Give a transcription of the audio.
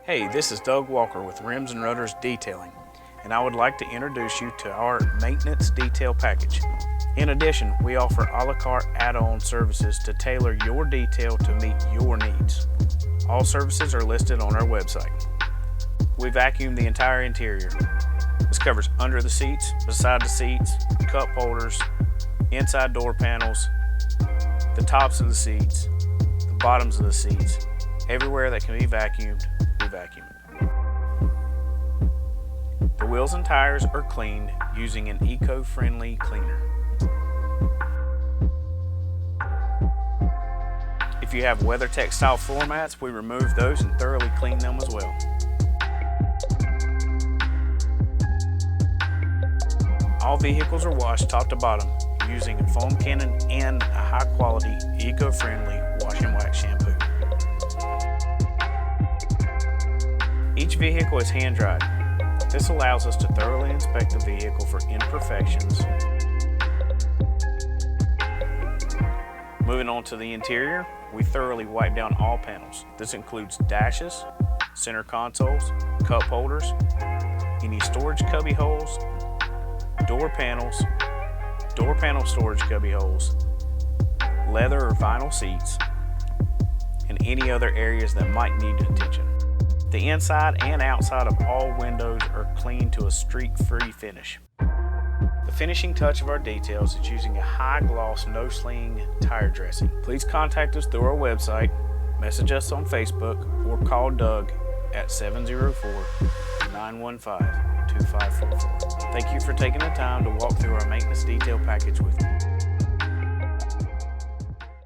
Hey, this is Doug Walker with Rims and Rudders Detailing, and I would like to introduce you to our maintenance detail package. In addition, we offer a la carte add-on services to tailor your detail to meet your needs. All services are listed on our website. We vacuum the entire interior. This covers under the seats, beside the seats, cup holders, inside door panels, the tops of the seats, the bottoms of the seats. Everywhere that can be vacuumed, we vacuum it. The wheels and tires are cleaned using an eco-friendly cleaner. If you have WeatherTech style floor mats, we remove those and thoroughly clean them as well. All vehicles are washed top to bottom using a foam cannon and a high quality, eco-friendly wash and wax shampoo. Each vehicle is hand dried. This allows us to thoroughly inspect the vehicle for imperfections. Moving on to the interior, we thoroughly wipe down all panels. This includes dashes, center consoles, cup holders, any storage cubby holes, door panel storage cubby holes, leather or vinyl seats, and any other areas that might need attention. The inside and outside of all windows are cleaned to a streak-free finish. The finishing touch of our details is using a high-gloss, no-sling tire dressing. Please contact us through our website, message us on Facebook, or call Doug at 704-915-2544. Thank you for taking the time to walk through our maintenance detail package with me.